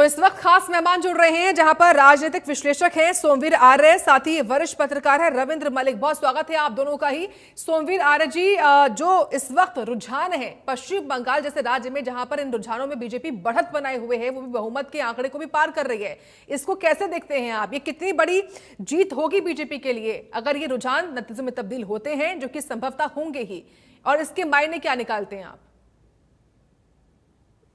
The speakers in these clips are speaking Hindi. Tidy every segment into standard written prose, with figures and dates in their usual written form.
इस वक्त खास मेहमान जुड़ रहे हैं जहां पर राजनीतिक विश्लेषक हैं सोमवीर आर्य, साथ ही वरिष्ठ पत्रकार है रविंद्र मलिक। बहुत स्वागत है आप दोनों का ही। सोमवीर आर्य जी, जो इस वक्त रुझान है पश्चिम बंगाल जैसे राज्य में जहां पर इन रुझानों में बीजेपी बढ़त बनाए हुए है, वो भी बहुमत के आंकड़े को भी पार कर रही है, इसको कैसे देखते हैं आप? ये कितनी बड़ी जीत होगी बीजेपी के लिए अगर ये रुझान नतीजे में तब्दील होते हैं, जो कि संभवतः होंगे ही, और इसके मायने क्या निकालते हैं आप?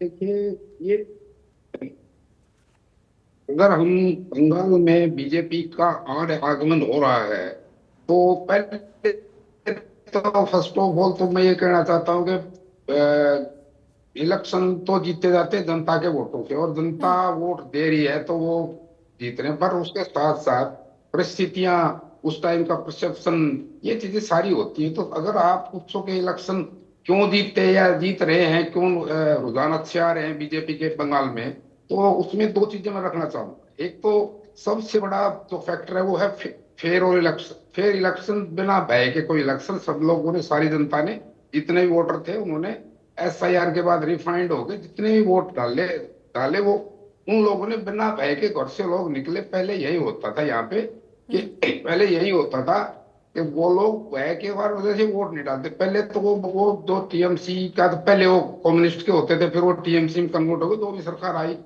देखिए, ये अगर हम बंगाल में बीजेपी का आगमन हो रहा है तो पहले तो फर्स्ट ऑफ ऑल तो मैं ये कहना चाहता हूँ कि इलेक्शन तो जीते जाते हैं जनता के वोटों से, और जनता वोट दे रही है तो वो जीत रहे हैं। पर उसके साथ साथ परिस्थितियां, उस टाइम का परसेप्शन, ये चीजें सारी होती है। तो अगर आप पूछो कि इलेक्शन क्यों जीतते हैं या जीत रहे हैं, क्यों रुझान अच्छे आ रहे हैं बीजेपी के बंगाल में, तो उसमें दो चीजें मैं रखना चाहूंगा। एक तो सबसे बड़ा जो फैक्टर है वो है फेयर और इलेक्शन। फेयर इलेक्शन, बिना भय के कोई इलेक्शन। सब लोगों ने, सारी जनता ने, जितने भी वोटर थे उन्होंने एसआईआर के बाद रिफाइंड हो गए, जितने भी वोट डाले डाले वो उन लोगों ने बिना भय के घर से लोग निकले। पहले यही होता था यहाँ पे कि पहले यही होता था कि वो लोग भय के बार वजह से वोट नहीं डालते। पहले तो वो दो टीएमसी का, तो पहले वो कम्युनिस्ट के होते थे, फिर वो टीएमसी में कन्वर्ट हो गए, जो भी सरकार आई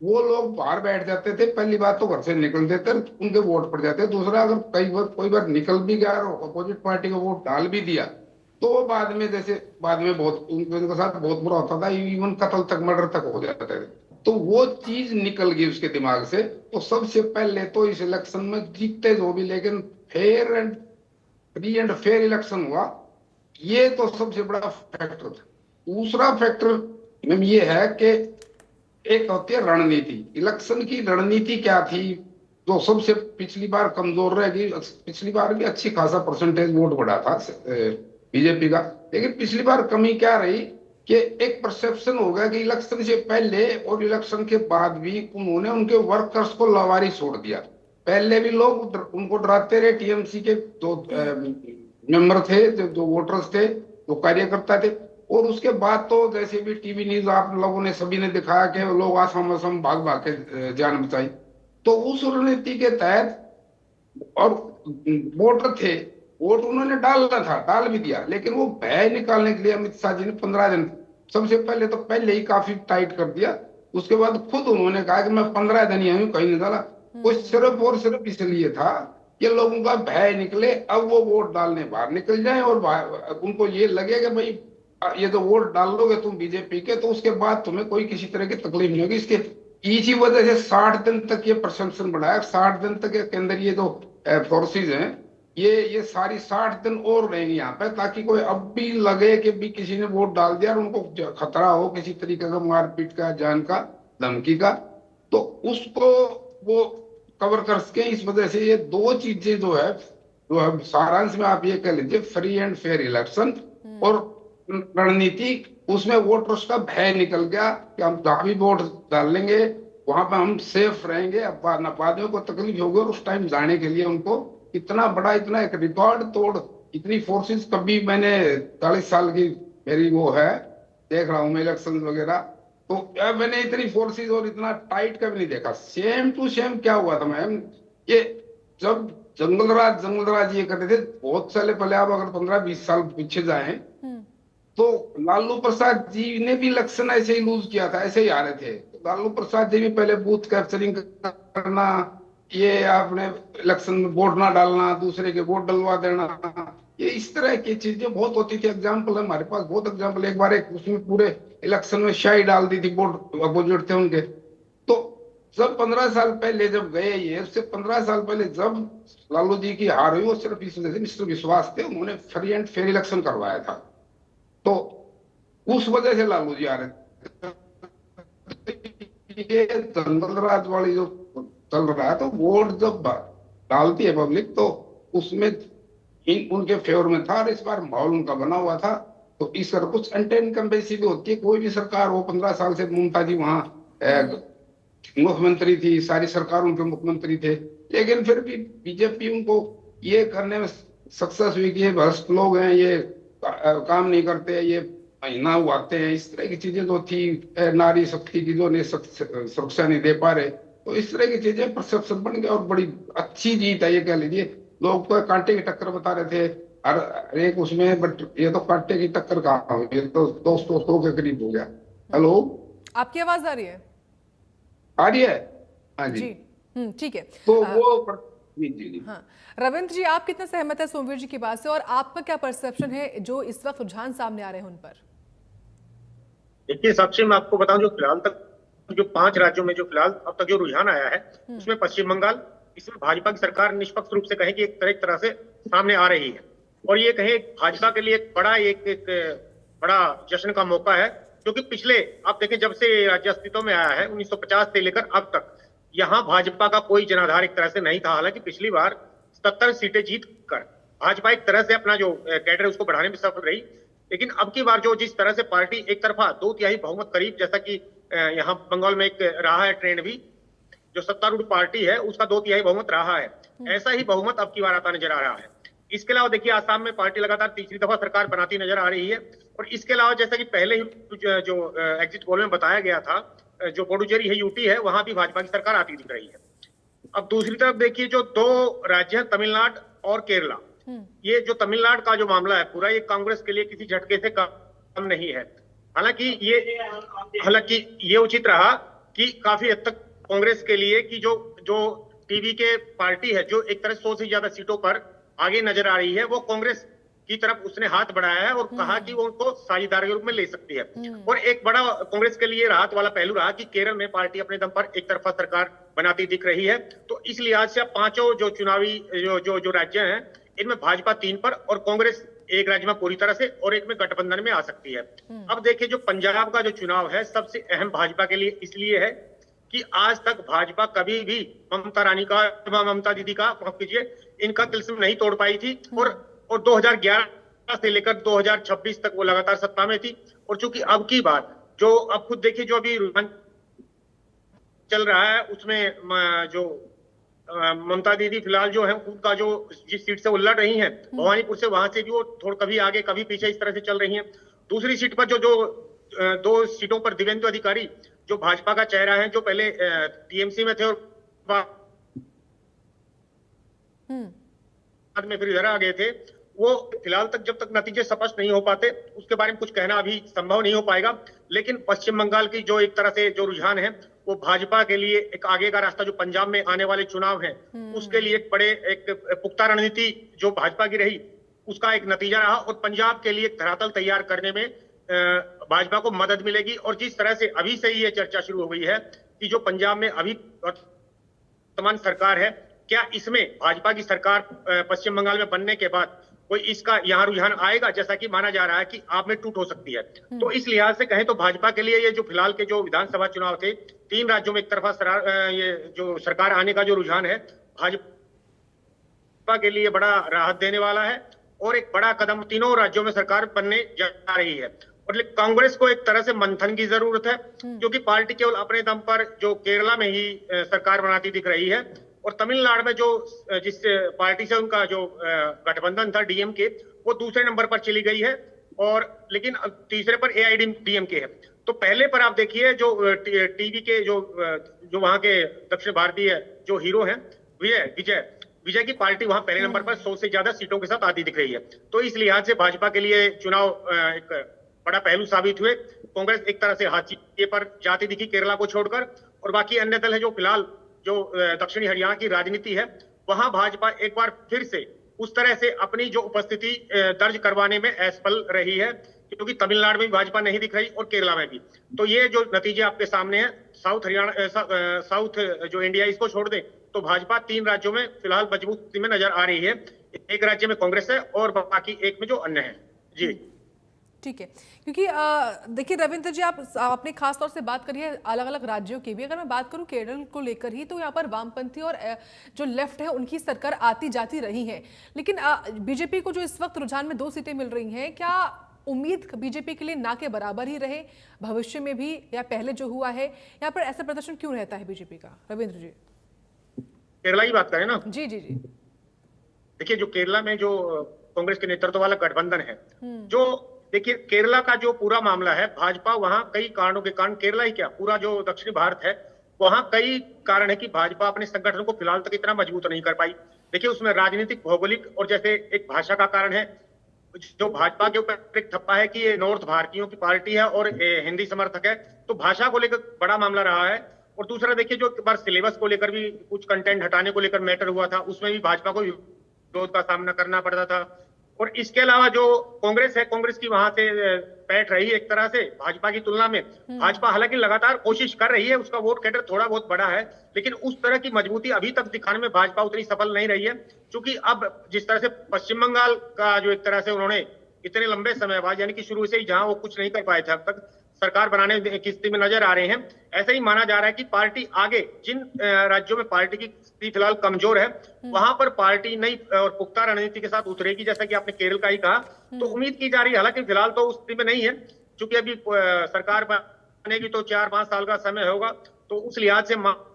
वो लोग बाहर बैठ जाते थे। पहली बात तो घर से निकलते थे, उनके वोट पड़ जाते। दूसरा, अगर कोई बार निकल भी गया और अपोजिट पार्टी को वोट डाल भी दिया तो वो बाद में, जैसे बाद में बहुत उनके साथ बहुत बुरा होता था, इवन कत्ल तक, मर्डर तक हो जाते थे। तो वो चीज निकल गई उसके दिमाग से। तो सबसे पहले तो इस इलेक्शन में जीतते जो भी, लेकिन fair and free and fair election हुआ, ये तो सबसे बड़ा फैक्टर था। दूसरा फैक्टर मैम ये है कि एक होती है रणनीति। इलेक्शन की रणनीति क्या थी, जो सबसे पिछली बार कमजोर रहेगी। पिछली बार भी अच्छी खासा परसेंटेज वोट बढ़ा था बीजेपी का, लेकिन पिछली बार कमी क्या रही कि एक परसेप्शन हो गया कि इलेक्शन से पहले और इलेक्शन के बाद भी उन्होंने उनके वर्कर्स को लवारी छोड़ दिया। पहले भी लोग उनको डराते रहे, टीएमसी के जो मेंबर थे, जो वोटर्स थे, जो कार्यकर्ता थे। और उसके बाद तो जैसे भी टीवी न्यूज आप लोगों ने सभी ने दिखाया कि लोग आसाम आसाम भाग भाग के जान बचाई। तो उस रणनीति के तहत, और वोटर थे, वोट उन्होंने डालना था, डाल भी दिया, लेकिन वो भय निकालने के लिए अमित शाह जी ने 15 दिन सबसे पहले तो पहले ही काफी टाइट कर दिया। उसके बाद खुद उन्होंने कहा कि मैं 15 दिन ही हूँ, कहीं नहीं डाला। वो सिर्फ और सिर्फ इसलिए था कि लोगों का भय निकले, अब वो वोट डालने बाहर निकल जाए और उनको ये लगे कि भाई ये तो वोट डाल दोगे तुम बीजेपी के, तो उसके बाद तुम्हें कोई किसी तरह की तकलीफ नहीं होगी। इसके इसी वजह से 60 दिन तक ये परसेप्शन बढ़ाया। 60 दिन तक के अंदर ये जो फोर्सेज हैं, ये सारी 60 दिन और रहेंगी यहाँ पे, ताकि कोई अब भी लगे कि भी किसी ने वोट डाल दिया और उनको खतरा हो किसी तरीके का, मारपीट का, जान का, धमकी का, तो उसको वो कवर कर सके। इस वजह से ये दो चीजें जो है सारांश में आप ये कह लीजिए, फ्री एंड फेयर इलेक्शन और रणनीति। उसमें वोटर्स का भय निकल गया कि हम जहां भी वोट डाल लेंगे वहां पर हम सेफ रहेंगे, अब बाद में कोई तकलीफ होगी। और उस टाइम जाने के लिए उनको इतना बड़ा, इतना एक रिकॉर्ड तोड़, इतनी फोर्सेस कभी मैंने 40 साल की मेरी वो है, देख रहा हूं मैं इलेक्शन वगैरह, तो मैंने इतनी फोर्सेस और इतना टाइट कभी नहीं देखा। सेम टू सेम क्या हुआ था मैम, ये जब जंगलराज ये करते थे बहुत साल पहले, आप अगर 15-20 साल पीछे जाएं तो लालू प्रसाद जी ने भी इलेक्शन ऐसे ही लूज किया था, ऐसे ही आ रहे थे। लालू प्रसाद जी भी पहले बूथ कैप्चरिंग करना, ये आपने इलेक्शन में वोट ना डालना, दूसरे के वोट डलवा देना, ये इस तरह की चीजें बहुत होती थी। एग्जाम्पल है हमारे पास, बहुत एग्जाम्पल। एक बार एक उसमें पूरे इलेक्शन में शाही डाल दी थी, वोट अपोजिट थे उनके। तो जब 15 साल पहले जब गए, ये उससे 15 साल पहले जब लालू जी की हार हुई, वो सिर्फ इस वजह से मिस्टर विश्वास थे, उन्होंने फ्री एंड फेयर इलेक्शन करवाया था। तो उस वजह से लालू जी आ रहे थे। ये जंगल राज वाली जो चल रहा है, तो वोट जब डालती है पब्लिक तो उसमें उनके फेवर में था, और इस बार माहौल उनका बना हुआ था। तो इस तरह कुछ एंटी इनकम्बेंसी भी होती है। कोई भी सरकार हो, 15 साल से ममता जी वहां मुख्यमंत्री थी, सारी सरकार उनके मुख्यमंत्री थे, लेकिन फिर भी बीजेपी उनको ये करने में सक्सेस हुई कि ये भ्रष्ट लोग हैं, ये काम नहीं करते, ये महीना आते हैं, इस तरह की चीजें जो थी, नारी शक्ति की जो नहीं सुरक्षा नहीं दे पा रहे, तो इस तरह की चीजें परसेप्शन बन गया और बड़ी अच्छी जीत है ये कह लीजिए। लोग तो कांटे की टक्कर बता रहे थे हर एक उसमें, बट ये तो कांटे की टक्कर कहाँ हुई, ये तो 200 के करीब हो गया। हेलो, आपकी आवाज आ रही है? आ रही है? हाँ जी। जी। ठीक है। तो वो जी जी जी। हाँ, रविंद्र जी, आप कितना सहमत है सोमवीर जी की बात से, और आपका क्या परसेप्शन है जो इस वक्त रुझान सामने आ रहे हैं उन पर? देखिए, साक्षी, मैं आपको बताऊं, जो फिलहाल तक जो 5 राज्यों में जो फिलहाल अब तक जो रुझान आया है, उसमें पश्चिम बंगाल, इसमें भाजपा की सरकार निष्पक्ष रूप से कहें कि एक तरह से सामने आ रही है। और ये कहें भाजपा के लिए एक बड़ा जश्न का मौका है, क्योंकि पिछले, आप देखें, जब से राज्य अस्तित्व में आया है 1950 से लेकर अब तक, यहाँ भाजपा का कोई जनाधार एक तरह से नहीं था। हालांकि पिछली बार 77 सीटें जीत कर भाजपा एक तरह से अपना जो कैडर उसको बढ़ाने में सफल रही, लेकिन अब की बार जो जिस तरह से पार्टी एक तरफा 2/3 बहुमत करीब, जैसा कि यहाँ बंगाल में एक रहा है ट्रेंड भी, जो सत्तारूढ़ पार्टी है उसका 2/3 बहुमत रहा है, ऐसा ही बहुमत अब की बार आता नजर आ रहा है। इसके अलावा देखिए, आसाम में पार्टी लगातार तीसरी दफा सरकार बनाती नजर आ रही है। और इसके अलावा जैसा कि पहले ही जो एग्जिट पोल में बताया गया था, जो पुडुचेरी है, यूटी है, वहां भी भाजपा की सरकार आती दिख रही है। अब दूसरी तरफ देखिए, जो 2 राज्य हैं, तमिलनाडु और केरला, ये जो तमिलनाडु का जो मामला है पूरा, ये कांग्रेस के लिए किसी झटके से कम नहीं है। हालांकि ये उचित रहा कि काफी हद तक कांग्रेस के लिए कि जो जो टीवी के पार्टी है, जो एक तरह 100 से ज्यादा सीटों पर आगे नजर आ रही है, वो कांग्रेस की तरफ उसने हाथ बढ़ाया है और कहा कि वो उनको साझेदार के रूप में ले सकती है। और एक बड़ा कांग्रेस के लिए राहत वाला पहलू रहा कि केरल में पार्टी अपने दम पर एक तरफा सरकार बनाती दिख रही है। तो इस लिहाज से अब 5 जो चुनावी जो राज्य हैं, इनमें भाजपा 3 पर और कांग्रेस एक राज्य में पूरी तरह से और एक में गठबंधन में आ सकती है। अब देखिए, जो पंजाब का जो चुनाव है, सबसे अहम भाजपा के लिए इसलिए है कि आज तक भाजपा कभी भी ममता दीदी का, माफ कीजिए, इनका तिलिस्म नहीं तोड़ पाई थी। और 2011 से लेकर 2026 तक वो लगातार सत्ता में थी। और चूंकि अब की बात, जो अब खुद देखिए, जो अभी चल रहा है उसमें जो ममता दीदी फिलहाल जो है उनका जो जिस सीट से वो लड़ रही हैं, भवानीपुर से, वहां से भी वो थोड़ा कभी आगे कभी पीछे इस तरह से चल रही हैं। दूसरी सीट पर जो 2 सीटों पर दिव्येंदु अधिकारी, जो भाजपा का चेहरा है, जो पहले टीएमसी में थे और बाद में फिर इधर आ गए थे, वो फिलहाल तक जब तक नतीजे स्पष्ट नहीं हो पाते उसके बारे में कुछ कहना अभी संभव नहीं हो पाएगा। लेकिन पश्चिम बंगाल की जो एक तरह से जो रुझान है, वो भाजपा के लिए एक आगे का रास्ता, जो पंजाब में आने वाले चुनाव हैं उसके लिए एक पुख्ता रणनीति जो भाजपा की रही, उसका एक नतीजा रहा। और पंजाब के लिए एक धरातल तैयार करने में भाजपा को मदद मिलेगी। और जिस तरह से अभी से ही ये चर्चा शुरू हो गई है कि जो पंजाब में अभी वर्तमान सरकार है, क्या इसमें भाजपा की सरकार पश्चिम बंगाल में बनने के बाद कोई इसका यहाँ रुझान आएगा, जैसा कि माना जा रहा है कि आप में टूट हो सकती है। तो इस लिहाज से कहें तो भाजपा के लिए ये जो फिलहाल के जो विधानसभा चुनाव थे, 3 राज्यों में एक तरफा ये जो सरकार आने का जो रुझान है, भाजपा के लिए बड़ा राहत देने वाला है और एक बड़ा कदम तीनों राज्यों में सरकार बनने जा रही है। और कांग्रेस को एक तरह से मंथन की जरूरत है, क्योंकि पार्टी केवल अपने दम पर जो केरला में ही सरकार बनाती दिख रही है। और तमिलनाडु में जो जिस पार्टी से उनका जो गठबंधन था, डीएमके, वो दूसरे नंबर पर चली गई है, और लेकिन तीसरे पर एआईडीएमके है। तो पहले पर आप देखिए, जो टीवी के जो वहां के दक्षिण भारतीय जो हीरो हैं, विजय की पार्टी वहां पहले नंबर पर 100 से ज्यादा सीटों के साथ आती दिख रही है। तो इस लिहाज से भाजपा के लिए चुनाव एक बड़ा पहलू साबित हुए। कांग्रेस एक तरह से हाशिए पर जाती दिखी केरला को छोड़कर, और बाकी अन्य दल है जो फिलहाल जो दक्षिणी हरियाणा की राजनीति है, वहां भाजपा एक बार फिर से उस तरह से अपनी जो उपस्थिति दर्ज करवाने में असफल रही है, क्योंकि तमिलनाडु में भी भाजपा नहीं दिख रही और केरला में भी। तो ये जो नतीजे आपके सामने हैं, साउथ जो इंडिया, इसको छोड़ दें तो भाजपा 3 राज्यों में फिलहाल मजबूती में नजर आ रही है। एक राज्य में कांग्रेस है और बाकी एक में जो अन्य है। जी ठीक है, क्योंकि देखिए रविंद्र जी, आपने खास तौर से बात करी है अलग अलग राज्यों की भी। अगर मैं बात करूं केरल को लेकर ही, तो यहाँ पर वामपंथी और जो लेफ्ट है उनकी सरकार आती जाती रही है। लेकिन बीजेपी को जो इस वक्त रुझान में 2 सीटें मिल रही हैं, क्या उम्मीद बीजेपी के लिए ना के बराबर ही रहे भविष्य में भी, या पहले जो हुआ है यहाँ पर ऐसा प्रदर्शन क्यों रहता है बीजेपी का? रविंद्र जी, केरला की बात करें ना। जी जी जी, देखिए, जो केरला में जो कांग्रेस के नेतृत्व वाला गठबंधन है, जो देखिए केरला का जो पूरा मामला है, भाजपा वहां कई कारणों के कारण, केरला ही क्या पूरा जो दक्षिणी भारत है वहां कई कारण है कि भाजपा अपने संगठन को फिलहाल तक इतना मजबूत नहीं कर पाई। देखिए उसमें राजनीतिक, भौगोलिक और जैसे एक भाषा का कारण है। जो भाजपा के ऊपर एक ठप्पा है कि ये नॉर्थ भारतीयों की पार्टी है और हिंदी समर्थक है, तो भाषा को लेकर बड़ा मामला रहा है। और दूसरा देखिए जो एक बार सिलेबस को लेकर भी कुछ कंटेंट हटाने को लेकर मैटर हुआ था, उसमें भी भाजपा को विरोध का सामना करना पड़ता था। और इसके अलावा जो कांग्रेस है, कांग्रेस की वहां से पैठ रही है एक तरह से भाजपा की तुलना में। भाजपा हालांकि लगातार कोशिश कर रही है, उसका वोट कैडर थोड़ा बहुत बड़ा है, लेकिन उस तरह की मजबूती अभी तक दिखाने में भाजपा उतनी सफल नहीं रही है। क्योंकि अब जिस तरह से पश्चिम बंगाल का जो एक तरह से उन्होंने इतने लंबे समय बाद, यानी कि शुरू से ही जहां वो कुछ नहीं कर पाए थे अब तक, सरकार बनाने की स्थिति में नजर आ रहे हैं। ऐसा ही माना जा रहा है कि पार्टी आगे जिन राज्यों में पार्टी की स्थिति फिलहाल कमजोर है, वहां पर पार्टी नई और पुख्ता रणनीति के साथ उतरेगी, जैसा कि आपने केरल का ही कहा। तो उम्मीद की जा रही है, हालांकि फिलहाल तो उस स्थिति में नहीं है, क्योंकि अभी सरकार बनेगी तो 4-5 साल का समय होगा। तो उस लिहाज से माना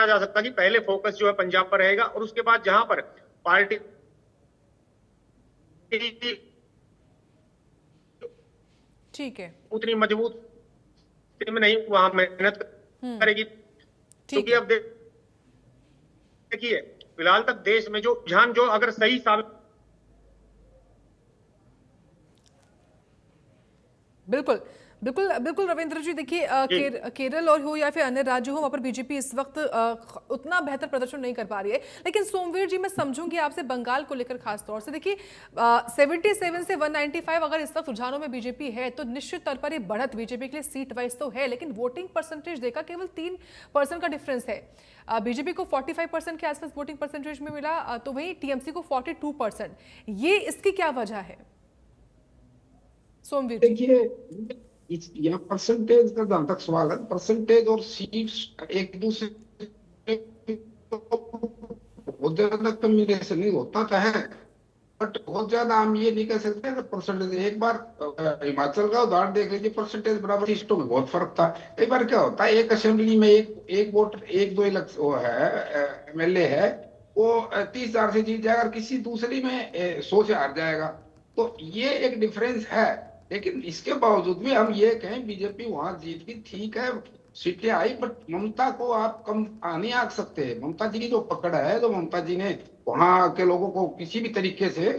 जा सकता है कि पहले फोकस जो है पंजाब पर रहेगा, और उसके बाद जहां पर पार्टी ठीक है, उतनी मजबूत में नहीं, वहां मेहनत करेगी। क्योंकि अब देखिए फिलहाल तक देश में जो रुझान जो अगर सही साबित, बिल्कुल बिल्कुल बिल्कुल रविंद्र जी, देखिए केरल और हो या फिर अन्य राज्य हो, वहां पर बीजेपी इस वक्त उतना बेहतर प्रदर्शन नहीं कर पा रही है। लेकिन सोमवीर जी, मैं समझूंगी आपसे बंगाल को लेकर खास तौर से। देखिए 77 से 195 अगर इस वक्त रुझानों में बीजेपी है, तो निश्चित तौर पर ये बढ़त बीजेपी के लिए सीट वाइज तो है, लेकिन वोटिंग परसेंटेज देखा केवल 3% का डिफरेंस है। बीजेपी को 45% के आसपास वोटिंग परसेंटेज में मिला, तो वहीं टीएमसी को 42%। ये इसकी क्या वजह है सोमवीर जी? देखिए यह परसेंटेज का जहां तक सवाल है, परसेंटेज और सीट्स एक दूसरे बहुत ज्यादा कम्बिनेशन नहीं होता था है, बट बहुत ज्यादा हम ये नहीं कह सकते परसेंटेज। एक बार हिमाचल का उदाहरण देख लीजिए, परसेंटेज बराबर सीटों में बहुत फर्क था। कई बार क्या होता है, एक असेंबली में एक वोट, एक दो वो है एमएलए है, वो 30,000 से जीत जाएगा, और किसी दूसरी में 100 से हार जाएगा। तो ये एक डिफरेंस है। लेकिन इसके बावजूद भी हम ये कहें बीजेपी वहां जीत की, ठीक है सीटें आई, बट ममता को आप कम नहीं आंक सकते। ममता जी की जो पकड़ है, जो ममता जी ने वहां के लोगों को किसी भी तरीके से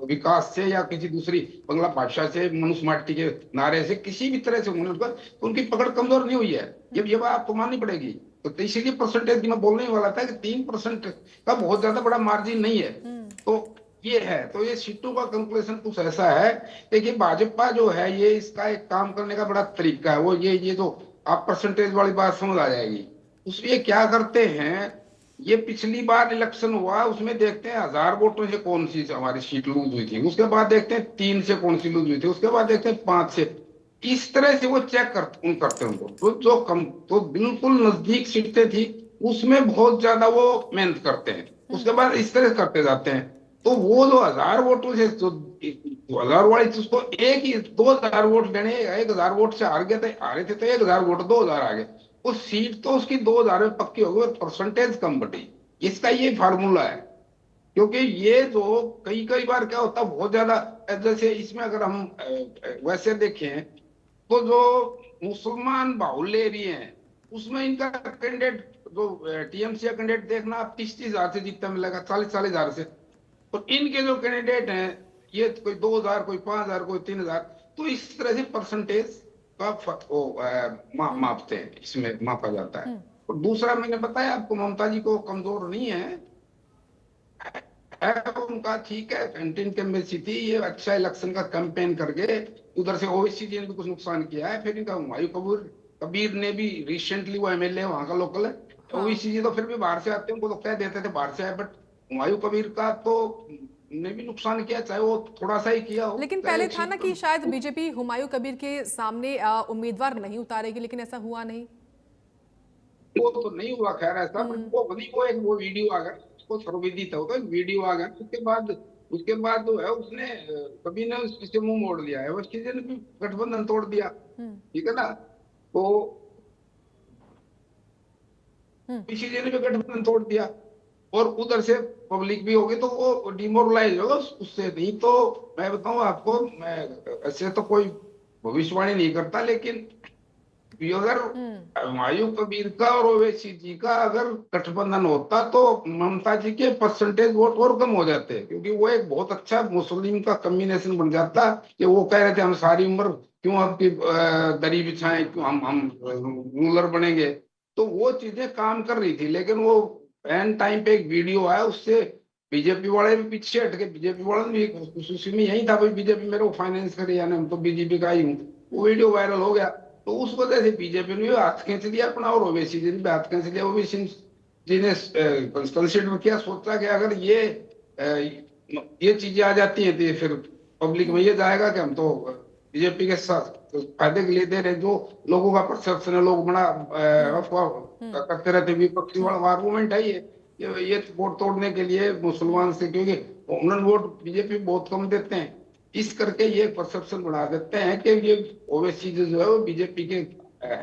विकास से या किसी दूसरी बंगला भाषा से, मनुष्य माटी के नारे से, किसी भी तरह से उनकी पकड़ कमजोर नहीं हुई है। ये बात आपको माननी पड़ेगी। तो इसीलिए परसेंटेज की मैं बोलने वाला था कि 3% का बहुत ज्यादा बड़ा मार्जिन नहीं है। तो ये है, तो ये सीटों का कैलकुलेशन कुछ ऐसा है। देखिए भाजपा जो है, ये इसका एक काम करने का बड़ा तरीका है, वो ये जो आप परसेंटेज वाली बात समझ आ जाएगी। उसमें क्या करते हैं, ये पिछली बार इलेक्शन हुआ, उसमें देखते हैं 1000 वोटों से कौन सी हमारी सीट लूज हुई थी, उसके बाद देखते हैं 3 से कौन सी लूज हुई थी, उसके बाद देखते हैं 5 से। इस तरह से वो चेक करते हैं उनको। तो जो कम, तो बिल्कुल नजदीक सीटें थी उसमें बहुत ज्यादा वो मेहनत करते हैं, उसके बाद इस तरह करते जाते हैं। तो वो जो 1000 वोटों से, तो 2000 वाली उसको एक ही 2000 वोट लेने, 1000 वोट से हार गए थे, हारे थे तो 1000 वोट 2000 आ गए, उस सीट तो उसकी 2000 में पक्की हो गई, परसेंटेज कम बढ़ी। इसका ये फार्मूला है। क्योंकि ये जो कई बार क्या होता है, बहुत ज्यादा, जैसे इसमें अगर हम वैसे देखें तो जो मुसलमान बाहुल्य एरिया है उसमें इनका कैंडिडेट, जो टीएमसी का कैंडिडेट देखना आप 30,000 से जीतता मिलेगा, 40,000 से। और इनके जो कैंडिडेट हैं, ये कोई 2000, कोई 5000, कोई 3000। तो इस तरह से परसेंटेज का मापते हैं, इसमें मापा जाता है। और दूसरा मैंने बताया आपको, ममता जी को कमजोर नहीं है उनका, ठीक है कैंटीन कैंपेसी थी, ये अच्छा इलेक्शन का कैंपेन करके उधर से ओवैसी जी ने भी कुछ नुकसान किया है। फिर इनका हुमायूं कबीर ने भी रिसेंटली, वो एमएलए वहां का लोकल है। ओवैसी जी तो फिर भी बाहर से आते हैं, उनको तो कह देते थे बाहर से आए, बट हुमायूं कबीर का तो ने भी नुकसान किया, चाहे वो थोड़ा सा ही किया हो। लेकिन पहले था ना कि शायद बीजेपी हुमायूं कबीर के सामने उम्मीदवार नहीं उतारेगी, लेकिन ऐसा हुआ नहीं। वो तो नहीं हुआ खैर ऐसा, बट वो बनी, वो वीडियो आ गया, उसको सर्वविदित होगा, वीडियो आ गया। उसके बाद जो है उसने कभी ने उससे मुंह मोड़ लिया है, उसकी ने भी गठबंधन तोड़ दिया, ठीक है ना। तो किसी ने भी गठबंधन तोड़ दिया। और उधर से पब्लिक भी होगी तो वो डिमोरलाइज होगा उससे। नहीं तो मैं बताऊं आपको, मैं ऐसे तो कोई भविष्यवाणी नहीं करता, लेकिन अगर हुमायूं कबीर का और ओवैसी जी का अगर गठबंधन होता तो ममता जी के परसेंटेज वोट और कम हो जाते, क्योंकि वो एक बहुत अच्छा मुस्लिम का कॉम्बिनेशन बन जाता। कि वो कह रहे थे हम सारी उम्र क्यों आपकी दरी बिछाएं, क्यों हम रूलर बनेंगे। तो वो चीजें काम कर रही थी, लेकिन वो एंड टाइम पे एक वीडियो आया, उससे बीजेपी वाले भी पीछे हटके। बीजेपी वाले भी उसी में यही था, भाई बीजेपी मेरे को फाइनेंस करे, यानी हम तो बीजेपी का ही हूँ। वो वीडियो वायरल हो गया, तो उस वजह से बीजेपी ने भी हाथ खींच लिया अपना, और ओवैसी जी ने भी हाथ खींच लिया। ओवैसी जी ने कंसिडर किया, सोचा कि अगर ये चीजें आ जाती हैं तो फिर पब्लिक में ये जाएगा कि हम तो बीजेपी के साथ फायदे के लिए दे रहे। जो लोगों का परसेप्शन है, लोग बड़ा अफवाह करते रहते, विपक्षी वाला आर्गूमेंट है ये वोट तोड़ने के लिए मुसलमान से, क्योंकि उन्होंने वोट बीजेपी बहुत कम देते हैं, इस करके ये परसेप्शन बना देते हैं कि ये ओवैसी जो है वो बीजेपी के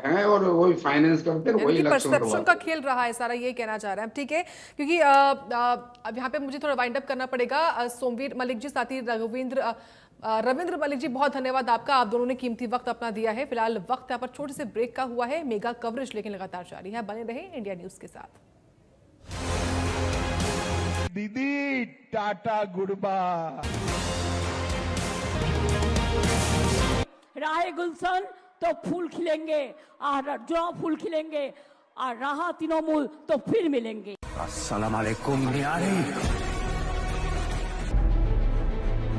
हैं और वही फाइनेंस करते हैं, वही परसेप्शन का खेल रहा है सारा, ये कहना चाह रहे हैं। ठीक है, क्योंकि अब यहाँ पे मुझे थोड़ा वाइंड अप करना पड़ेगा। सोमवीर मलिक जी, साथी रविंद्र मलिक जी, बहुत धन्यवाद आपका, आप दोनों ने कीमती वक्त अपना दिया है। फिलहाल वक्त यहाँ पर छोटे से ब्रेक का हुआ है, मेगा कवरेज लेकिन लगातार जारी है। बने रहे इंडिया न्यूज के साथ। दीदी टाटा गुड बाय। राहे गुलशन तो फूल खिलेंगे, और जो फूल खिलेंगे और रहा तृणमूल तो फिर मिलेंगे। अस्सलाम वालेकुम यारी।